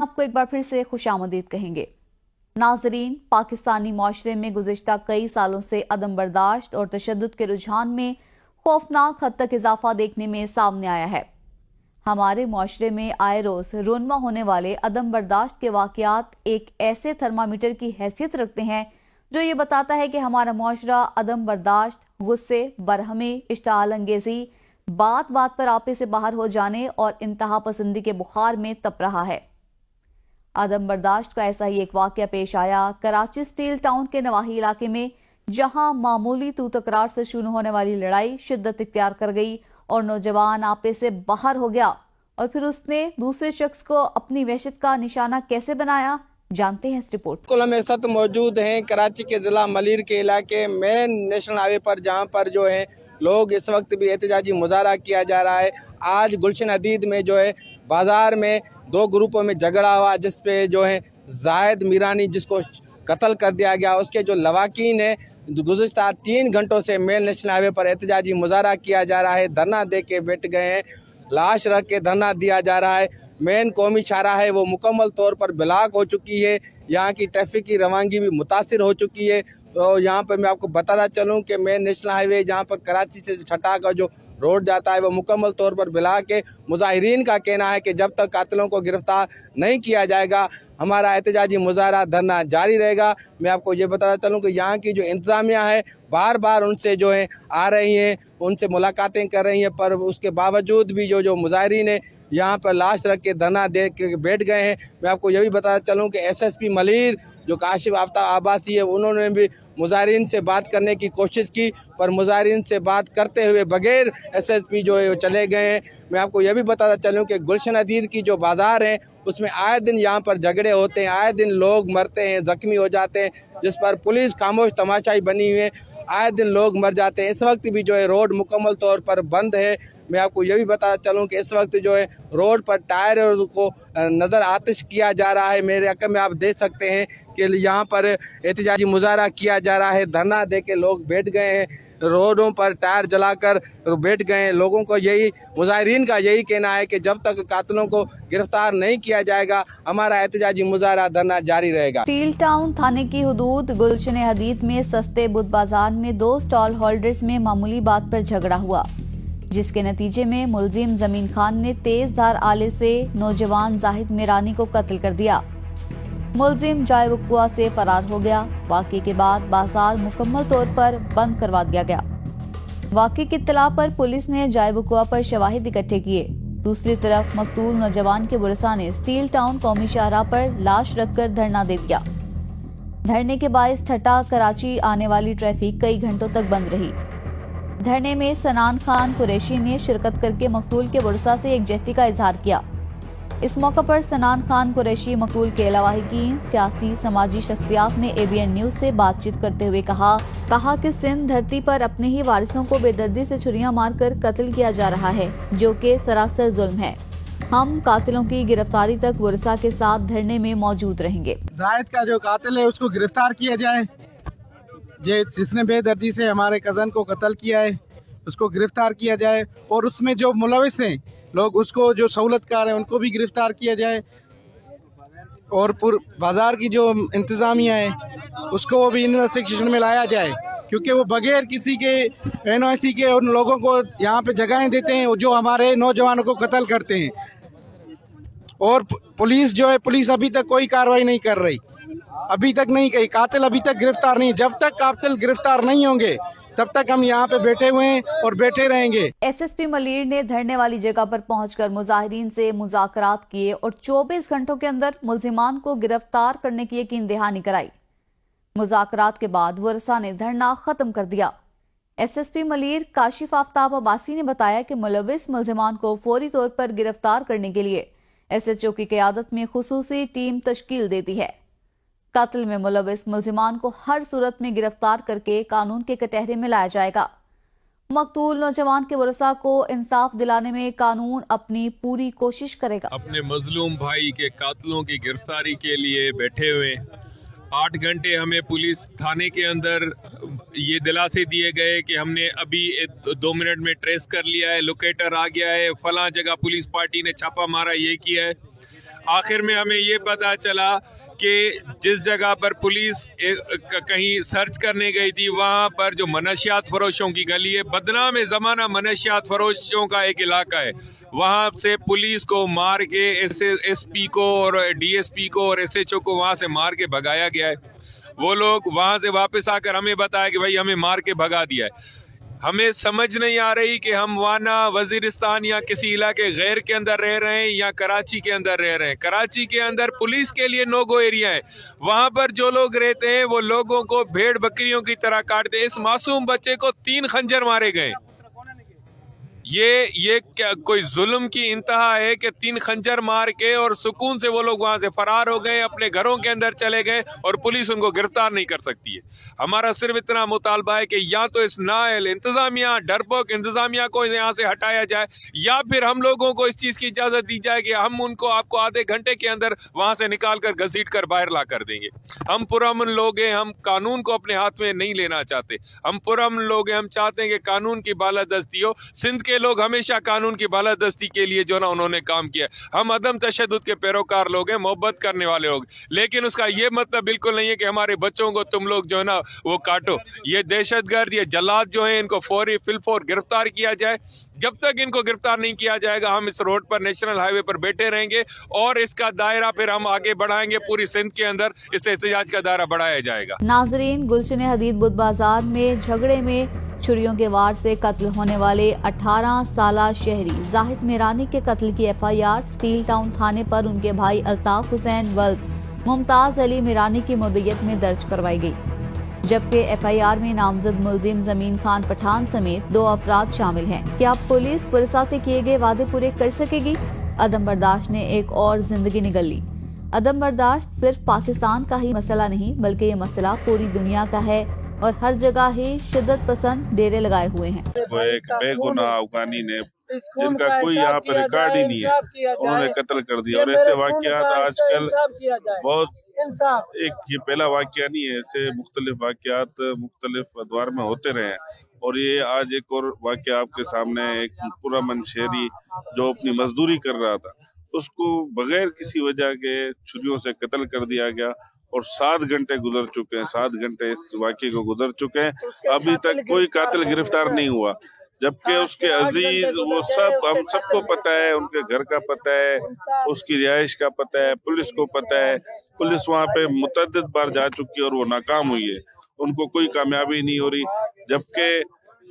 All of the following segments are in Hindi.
आपको एक बार फिर से खुशामदीद कहेंगे। नाजरीन, पाकिस्तानी माशरे में गुज़िश्ता कई सालों से अदम बर्दाश्त और तशद्दुद के रुझान में खौफनाक हद तक इजाफा देखने में सामने आया है। हमारे माशरे में आए रोज रोनमा होने वाले अदम बर्दाश्त के वाकयात एक ऐसे थर्मामीटर की हैसियत रखते हैं जो ये बताता है कि हमारा माशरा अदम बर्दाश्त, गुस्से, बरहमी, इश्ताल अंगेजी, बात बात पर आपे से बाहर हो जाने और इंतहा पसंदी के बुखार में तप रहा है। अदम बर्दाश्त का ऐसा ही एक वाकया पेश आया कराची स्टील टाउन के नवाही इलाके में, जहां मामूली तू तकरार से शुरू होने वाली लड़ाई शिद्दत इख्तियार कर गई और नौजवान आपे से बाहर हो गया और फिर उसने दूसरे शख्स को अपनी वहशत का निशाना कैसे बनाया, जानते हैं इस रिपोर्ट। हम एक साथ मौजूद हैं कराची के जिला मलिर के इलाके मेन नेशनल हाईवे पर, जहां पर जो है लोग इस वक्त भी एहतजाजी मुजाहरा किया जा रहा है। आज गुलशन हदीद में जो है बाजार में दो ग्रुपों में झगड़ा हुआ, जिसपे जो है जायद मीरानी जिसको कत्ल कर दिया गया, उसके जो लवाकीन है गुज़िश्ता 3 घंटों से मेन नेशनल हाईवे पर एहतजाजी मुजाहरा किया जा रहा है, धरना दे के बैठ गए हैं, लाश रख के धरना दिया जा रहा है। मेन कौमी शाहरा है वो मुकम्मल तौर पर ब्लॉक हो चुकी है, यहाँ की ट्रैफिक की रवानगी भी मुतासिर हो चुकी है। तो यहाँ पर मैं आपको बताता चलूँ कि मेन नेशनल हाईवे जहाँ पर कराची से छठा का जो रोड जाता है वो मुकम्मल तौर पर ब्लॉक है। मुजाहिरीन का कहना है कि जब तक कातिलों को गिरफ्तार नहीं किया जाएगा हमारा एहतजाजी मुजाहरा धरना जारी रहेगा। मैं आपको ये बताता चलूँ कि यहाँ की जो इंतज़ामिया है बार बार उनसे जो है आ रही हैं, उनसे मुलाकातें कर रही हैं, पर उसके बावजूद भी जो मुजाहिरीन है यहाँ पर लाश रख के धरना दे के बैठ गए हैं। मैं आपको ये भी बताता चलूँ कि SSP मलिर जो काशिफ आफ्ताब आबासी है, उन्होंने भी मुजाहिरीन से बात करने की कोशिश की, पर मुजाहिरीन से बात करते हुए बगैर SSP जो है वो चले गए हैं। मैं आपको ये भी बताता चलूँ कि गुलशन हदीद की जो बाज़ार है उसमें आए दिन यहाँ पर झगड़े होते हैं, आए दिन लोग मरते हैं, ज़ख्मी हो जाते हैं, जिस पर पुलिस खामोश तमाशाई बनी हुई है, आए दिन लोग मर जाते हैं। इस वक्त भी जो है रोड मुकम्मल तौर पर बंद है। मैं आपको ये भी बताता चलूँ कि इस वक्त जो है रोड पर टायर को नज़र आतिश किया जा रहा है। मेरे अकल में आप देख सकते हैं कि यहाँ पर एहतजाजी मुजाहरा किया जा रहा है, धरना दे के लोग बैठ गए हैं, रोडों पर टायर जलाकर बैठ गए हैं। लोगों को यही मुजाहिरीन का यही कहना है कि जब तक कातिलों को गिरफ्तार नहीं किया जाएगा हमारा एहतजाजी मुजाहरा धरना जारी रहेगा। स्टील टाउन थाने की हुदूद गुलशन हदीद में सस्ते बुध बाजार में 2 स्टॉल होल्डर्स में मामूली बात पर झगड़ा हुआ, जिसके नतीजे में मुलजिम जमीन खान ने तेज धार आले से नौजवान जाहिद मीरानी को कत्ल कर दिया। मुलजिम जाए वक़ुआ से फरार हो गया। वाक़े के बाद बाजार मुकम्मल तौर पर बंद करवा दिया गया। वाक़े की इत्तला पर पुलिस ने जाए वक़ुआ पर शवाहिद इकट्ठे किए। दूसरी तरफ मकतूल नौजवान के बुरसा ने स्टील टाउन कौमी शाहरा पर लाश रखकर धरना दे दिया। धरने के बायस छठा कराची आने वाली ट्रैफिक कई घंटों तक बंद रही। धरने में सनान खान कुरैशी ने शिरकत करके मकतूल के बुरसा से यकजहती का इजहार किया। इस मौके पर सनान खान कुरैशी मकतूल के लवाहिकीन, सियासी समाजी शख्सियात ने ABN न्यूज से बातचीत करते हुए कहा कि सिंध धरती पर अपने ही वारिसों को बेदर्दी से छुरियां मारकर कत्ल किया जा रहा है, जो कि सरासर जुल्म है। हम कातिलों की गिरफ्तारी तक बुरसा के साथ धरने में मौजूद रहेंगे। जायद का जो कातिल है उसको गिरफ्तार किया जाए, जिसने बेदर्दी से हमारे कज़न को कत्ल किया है उसको गिरफ्तार किया जाए, और उसमें जो मुलविस हैं लोग उसको जो सहूलतकार हैं उनको भी गिरफ्तार किया जाए, और बाज़ार की जो इंतज़ामिया है उसको भी इन्वेस्टिगेशन में लाया जाए, क्योंकि वो बगैर किसी के NOC के उन लोगों को यहाँ पे जगहें देते हैं जो हमारे नौजवानों को कत्ल करते हैं। और पुलिस जो है पुलिस अभी तक कोई कार्रवाई नहीं कर रही, अभी तक नहीं कही, कातिल अभी तक गिरफ्तार नहीं। जब तक कातिल गिरफ्तार नहीं होंगे तब तक हम यहाँ पे बैठे हुए हैं और बैठे रहेंगे। SSP मलिर ने धरने वाली जगह पर पहुंचकर मुजाहिरीन से मुज़ाकरात किए और 24 घंटों के अंदर मुल्जिमान को गिरफ्तार करने की यकीन दहानी कराई। मुज़ाकरात के बाद वर्षा ने धरना खत्म कर दिया। SSP मलिर काशिफ आफ्ताब अब्बासी ने बताया कि मुलविस मुल्जिमान को फौरी तौर पर गिरफ्तार करने के लिए SHO की क़यादत में खुसूसी टीम तश्कील दे दी है। कत्ल में मुलविस मुल्जिमान को हर सूरत में गिरफ्तार करके कानून के कटहरे में लाया जाएगा। मकतूल नौजवान के वरसा को इंसाफ दिलाने में कानून अपनी पूरी कोशिश करेगा। अपने मजलूम भाई के कातिलों की गिरफ्तारी के लिए बैठे हुए 8 घंटे हमें पुलिस थाने के अंदर ये दिलासे दिए गए कि हमने अभी 2 मिनट में ट्रेस कर लिया है, लोकेटर आ गया है, फलां जगह पुलिस पार्टी ने छापा मारा, ये किया है। आखिर में हमें ये पता चला कि जिस जगह पर पुलिस कहीं सर्च करने गई थी वहाँ पर जो मनशियात फरोशों की गली है, बदनाम ज़माना मनशियात फरोशों का एक इलाका है, वहाँ से पुलिस को मार के एसपी को और डीएसपी को और एसएचओ को वहाँ से मार के भगाया गया है। वो लोग वहाँ से वापस आकर हमें बताया कि भाई हमें मार के भगा दिया है। हमें समझ नहीं आ रही कि हम वाना वजीरिस्तान या किसी इलाके गैर के अंदर रह रहे हैं या कराची के अंदर रह रहे हैं। कराची के अंदर पुलिस के लिए नो गो एरिया है, वहाँ पर जो लोग रहते हैं वो लोगों को भेड़ बकरियों की तरह काटते हैं। इस मासूम बच्चे को 3 खंजर मारे गए। ये क्या कोई जुल्म की इंतहा है कि 3 खंजर मार के और सुकून से वो लोग वहां से फरार हो गए, अपने घरों के अंदर चले गए और पुलिस उनको गिरफ्तार नहीं कर सकती है। हमारा सिर्फ इतना मुतालबा है कि या तो इस नाअहल इंतजामिया, डरपोक इंतजामिया को यहाँ से हटाया जाए, या फिर हम लोगों को इस चीज़ की इजाज़त दी जाए कि हम उनको आपको आधे घंटे के अंदर वहाँ से निकाल कर घसीट कर बाहर ला कर देंगे। हम पुरअमन लोग हैं, हम कानून को अपने हाथ में नहीं लेना चाहते। हम पुरअमन लोग हैं, हम चाहते हैं कि कानून की बालादस्ती हो। सिंध के लोग हमेशा कानून की बालादस्ती के लिए जो ना उन्होंने काम किया। हम अदम तशद्दुद के पैरोकार लोग हैं, मोहब्बत करने वाले लोग, लेकिन उसका ये मतलब बिल्कुल नहीं है कि हमारे बच्चों को तुम लोग जो है ना वो काटो। ये दहशतगर्द, ये जल्लाद जो है, इनको फौरी फिलफौर गिरफ्तार किया जाए। जब तक इनको गिरफ्तार नहीं किया जाएगा हम इस रोड पर, नेशनल हाईवे पर बैठे रहेंगे और इसका दायरा फिर हम आगे बढ़ाएंगे। पूरी सिंध के अंदर इस एहतजाज का दायरा बढ़ाया जाएगा। नाजरीन, गुलशन हदीद बुध बाजार में झगड़े में छुरियों के वार से कत्ल होने वाले 18 साला शहरी जाहिद मीरानी के कत्ल की एफआईआर स्टील टाउन थाने पर उनके भाई अल्ताफ हुसैन वल्द मुमताज अली मीरानी की मुद्दत में दर्ज करवाई गई, जबकि एफआईआर में नामजद मुलजिम जमीन खान पठान समेत 2 अफराद शामिल हैं। क्या पुलिस पुरसा से किए गए वादे पूरे कर सकेगी? अदम बर्दाश्त ने एक और जिंदगी निगल ली। अदम बर्दाश्त सिर्फ पाकिस्तान का ही मसला नहीं, बल्कि ये मसला पूरी दुनिया का है और हर जगह ही शिद्दत पसंद डेरे लगाए हुए हैं। वो एक बेगुनाह अफगानी ने, जिनका कोई यहाँ पर रिकॉर्ड ही नहीं है, उन्होंने कत्ल कर दिया। और ऐसे वाकयात आजकल बहुत, ये पहला वाकया नहीं है, ऐसे मुख्तलिफ वाकयात मुख्तलिफ अदवार में होते रहे हैं। और ये आज एक और वाकया आपके सामने, एक पुरअमन शहरी जो अपनी मजदूरी कर रहा था, उसको बगैर किसी वजह के छुरियों से कत्ल कर दिया गया। और 7 घंटे गुजर चुके हैं, 7 घंटे इस वाकये को गुजर चुके हैं, अभी तक कोई कातिल गिरफ्तार नहीं हुआ। जबकि उसके अजीज, वो सब, हम सबको पता है, उनके घर का पता है, उसकी रिहाइश का पता है, पुलिस को पता है। पुलिस वहाँ पे मुतअद्दिद बार जा चुकी है और वो नाकाम हुई है, उनको कोई कामयाबी नहीं हो रही। जबकि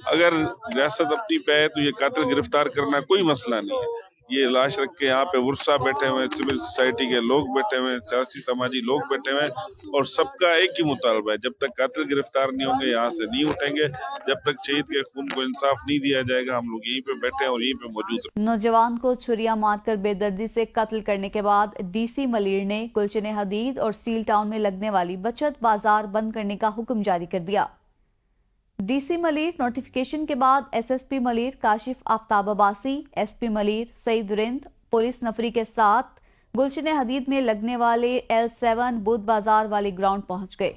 अगर रियासत अपनी पे है तो ये कातिल गिरफ्तार करना कोई मसला नहीं है। ये लाश रख के यहाँ पे वर्षा बैठे हुए, सिविल सोसाइटी के लोग बैठे हुए, सियासी समाजी लोग बैठे हुए, और सबका एक ही मुतालबा है, जब तक कातिल गिरफ्तार नहीं होंगे यहाँ से नहीं उठेंगे, जब तक शहीद के खून को इंसाफ नहीं दिया जाएगा। हम लोग यहीं पे बैठे हैं और यहीं पे मौजूद हैं। नौजवान को छुरियां मारकर बेदर्दी से कत्ल करने के बाद डीसी मलीर ने गुलशन हदीद और स्टील टाउन में लगने वाली बचत बाजार बंद करने का हुक्म जारी कर दिया। डीसी मलीर नोटिफिकेशन के बाद SSP Malir Kashif Aftab Abbasi, SP Malir Saeed Rind police नफरी के साथ गुलशन हदीद में लगने वाले L7 बुध बाजार वाले ग्राउंड पहुंच गए।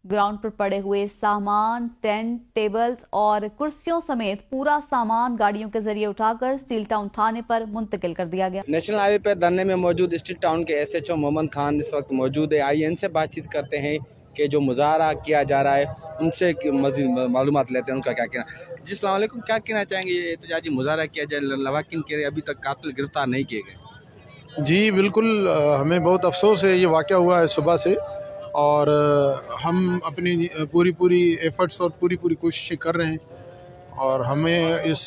ग्राउंड पर पड़े हुए सामान, टेंट, टेबल्स और कुर्सियों समेत पूरा सामान गाड़ियों के जरिए उठाकर स्टील टाउन थाने पर मुंतकिल कर दिया गया। नेशनल हाईवे पर धरने में मौजूद स्टील टाउन के एसएचओ मोहम्मद खान इस वक्त मौजूद है। आइए इनसे बातचीत करते हैं कि जो मुजाहरा किया जा रहा है उनसे मज़ीद मालूमात लेते हैं उनका क्या कहना। जी अस्सलाम वालेकुम, क्या कहना चाहेंगे? ये एहतजाजी मुजाहरा किया जाए, लवाकिन के अभी तक कातिल गिरफ्तार नहीं किए गए। जी बिल्कुल, हमें बहुत अफसोस है, ये वाक़या हुआ है सुबह से, और हम अपनी पूरी एफ़र्ट्स और पूरी कोशिशें कर रहे हैं, और हमें इस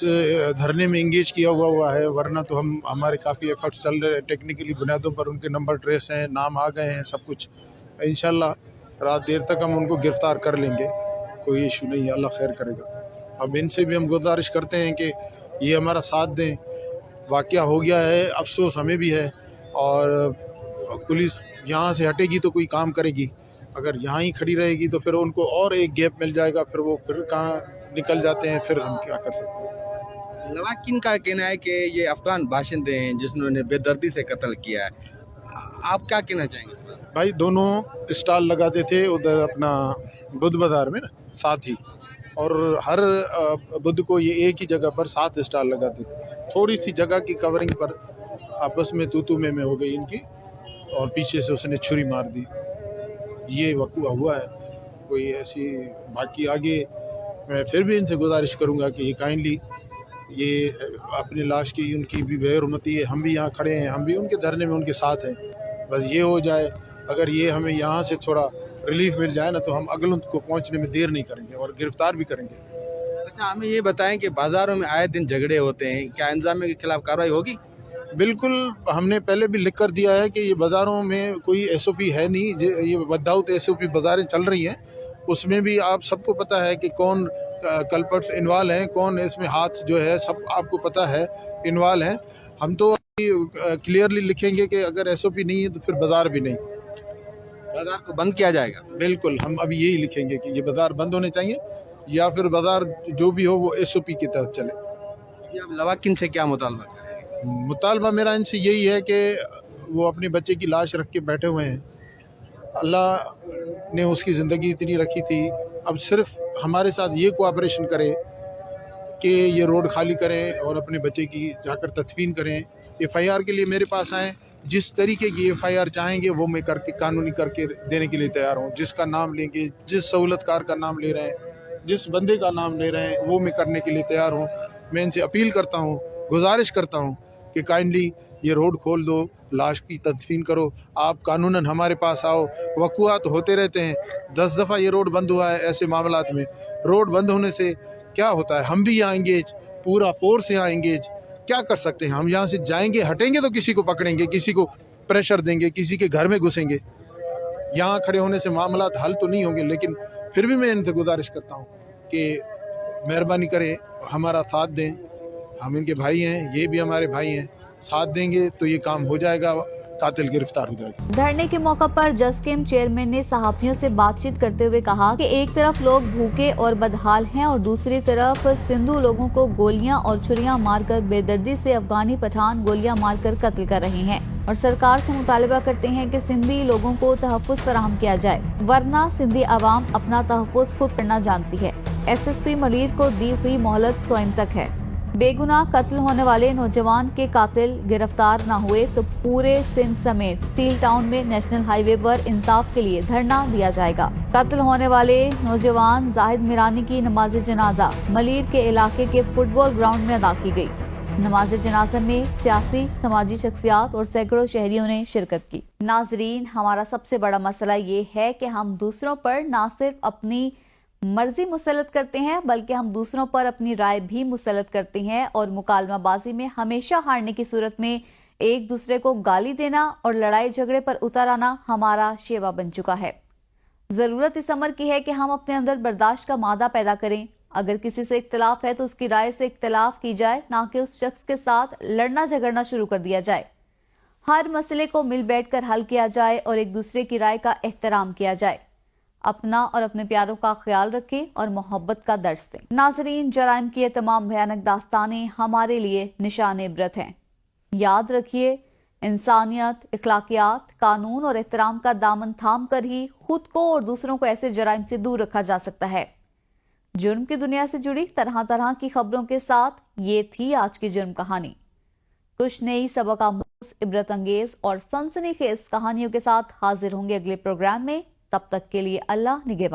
धरने में इंगेज किया हुआ है, वरना तो हमारे काफ़ी एफ़र्ट्स चल रहे हैं। टेक्निकली बुनियादों पर उनके नंबर ट्रेस हैं, नाम आ गए हैं, सब कुछ। इंशाल्लाह रात देर तक हम उनको गिरफ़्तार कर लेंगे, कोई इशू नहीं है, अल्लाह खैर करेगा। अब इनसे भी हम गुजारिश करते हैं कि ये हमारा साथ दें। वाक़या हो गया है, अफसोस हमें भी है, और पुलिस यहाँ से हटेगी तो कोई काम करेगी, अगर यहाँ ही खड़ी रहेगी तो फिर उनको और एक गैप मिल जाएगा, फिर वो फिर कहाँ निकल जाते हैं, फिर हम क्या कर सकते हैं। लवाकिन का कहना है कि ये अफगान बाशिंदे हैं जिन्होंने बेदर्दी से कत्ल किया है, आप क्या कहना चाहेंगे? भाई दोनों स्टॉल लगाते थे उधर अपना बुध बाजार में ना, साथ ही, और हर बुध को ये एक ही जगह पर 7 स्टॉल लगाते थे। थोड़ी सी जगह की कवरिंग पर आपस में तू में हो गई इनकी, और पीछे से उसने छुरी मार दी। ये वक़्वा हुआ है। कोई ऐसी बाकी आगे मैं फिर भी इनसे गुजारिश करूँगा कि ये काइंडली ये अपनी लाश की उनकी भी बेहरमती है, हम भी यहाँ खड़े हैं, हम भी उनके धरने में उनके साथ हैं। बस ये हो जाए, अगर ये हमें यहाँ से थोड़ा रिलीफ मिल जाए ना तो हम अगलों को पहुँचने में देर नहीं करेंगे और गिरफ्तार भी करेंगे। अच्छा, हमें ये बताएं कि बाज़ारों में आए दिन झगड़े होते हैं, क्या इंतजामिया के खिलाफ कार्रवाई होगी? बिल्कुल, हमने पहले भी लिख कर दिया है कि ये बाज़ारों में कोई SOP है नहीं, ये विदाउट SOP बाज़ारें चल रही हैं। उसमें भी आप सबको पता है कि कौन कल्पर्ट्स इन्वॉल्व हैं, कौन इसमें हाथ जो है सब आपको पता है इन्वॉल्व हैं। हम तो क्लियरली लिखेंगे कि अगर SOP नहीं है तो फिर बाज़ार भी नहीं, बाज़ार को बंद किया जाएगा। बिल्कुल हम अभी यही लिखेंगे कि ये बाज़ार बंद होने चाहिए या फिर बाज़ार जो भी हो वो SOP की तहत चले। अभी आप लवाकिन से क्या मुतालबा करेंगे? मुतालबा मेरा इनसे यही है कि वो अपने बच्चे की लाश रख के बैठे हुए हैं। अल्लाह ने उसकी ज़िंदगी इतनी रखी थी, अब सिर्फ हमारे साथ ये कोऑपरेशन करे कि ये रोड खाली करें और अपने बच्चे की जाकर तदफीन करें। FIR के लिए मेरे पास आएँ, जिस तरीके की FIR चाहेंगे वो मैं करके कानूनी करके देने के लिए तैयार हूँ। जिसका नाम लेंगे, जिस सहूलतकार का नाम ले रहे हैं, जिस बंदे का नाम ले रहे हैं वो मैं करने के लिए तैयार हूँ। मैं इनसे अपील करता हूँ, गुजारिश करता हूँ कि काइंडली ये रोड खोल दो, लाश की तदफीन करो, आप कानूनन हमारे पास आओ। वक़ुआत होते रहते हैं, 10 दफ़ा ये रोड बंद हुआ है। ऐसे मामलात में रोड बंद होने से क्या होता है, हम भी यहाँ एंगेज, पूरा फोर्स यहाँ एंगेज, क्या कर सकते हैं हम? यहाँ से जाएंगे, हटेंगे तो किसी को पकड़ेंगे, किसी को प्रेशर देंगे, किसी के घर में घुसेंगे। यहाँ खड़े होने से मामलात हल तो नहीं होंगे, लेकिन फिर भी मैं इनसे गुजारिश करता हूँ कि मेहरबानी करें, हमारा साथ दें। हम इनके भाई हैं, ये भी हमारे भाई हैं, साथ देंगे तो ये काम हो जाएगा, कातिल गिरफ्तार हो जाएगा। धरने के मौका पर जस्किम चेयरमैन ने सहाफियों से बातचीत करते हुए कहा कि एक तरफ लोग भूखे और बदहाल हैं और दूसरी तरफ सिंधु लोगों को गोलियां और छुरियां मारकर बेदर्दी से अफगानी पठान गोलियां मारकर कत्ल कर रहे हैं और सरकार से मुतालबा करते हैं कि सिंधी लोगों को तहफ्फुज़ फराहम किया जाए, वरना सिंधी आवाम अपना तहफ्फुज़ खुद करना जानती है। SSP मलीर को दी हुई मोहलत स्वयं तक है। बेगुनाह कत्ल होने वाले नौजवान के कातिल गिरफ्तार न हुए तो पूरे सिंध समेत स्टील टाउन में नेशनल हाईवे पर इंसाफ के लिए धरना दिया जाएगा। कत्ल होने वाले नौजवान जाहिद मिरानी की नमाज जनाजा मलीर के इलाके के फुटबॉल ग्राउंड में अदा की गई। नमाज जनाजा में सियासी समाजी शख्सियात और सैकड़ों शहरियों ने शिरकत की। नाजरीन, हमारा सबसे बड़ा मसला ये है कि हम दूसरों पर न सिर्फ अपनी मर्जी मुसल्लत करते हैं बल्कि हम दूसरों पर अपनी राय भी मुसल्लत करते हैं और मुकालमाबाजी में हमेशा हारने की सूरत में एक दूसरे को गाली देना और लड़ाई झगड़े पर उतर आना हमारा शेवा बन चुका है। जरूरत इस अमर की है कि हम अपने अंदर बर्दाश्त का मादा पैदा करें। अगर किसी से इख्तिलाफ है तो उसकी राय से इख्तिलाफ की जाए, ना कि उस शख्स के साथ लड़ना झगड़ना शुरू कर दिया जाए। हर मसले को मिल बैठकर हल किया जाए और एक दूसरे की राय का एहतराम किया जाए। अपना और अपने प्यारों का ख्याल रखें और मोहब्बत का दर्स दें। नाजरीन, जराइम की ये तमाम भयानक दास्तानें हमारे लिए निशान इबरत हैं। याद रखिए, इंसानियत, इखलाकियात, कानून और एहतराम का दामन थाम कर ही खुद को और दूसरों को ऐसे जराइम से दूर रखा जा सकता है। जुर्म की दुनिया से जुड़ी तरह तरह की खबरों के साथ ये थी आज की जुर्म कहानी। कुछ नई सबक आमूज, इबरत अंगेज और सनसनीखेज कहानियों के साथ हाजिर होंगे अगले प्रोग्राम में। तब तक के लिए अल्लाह निगहबान।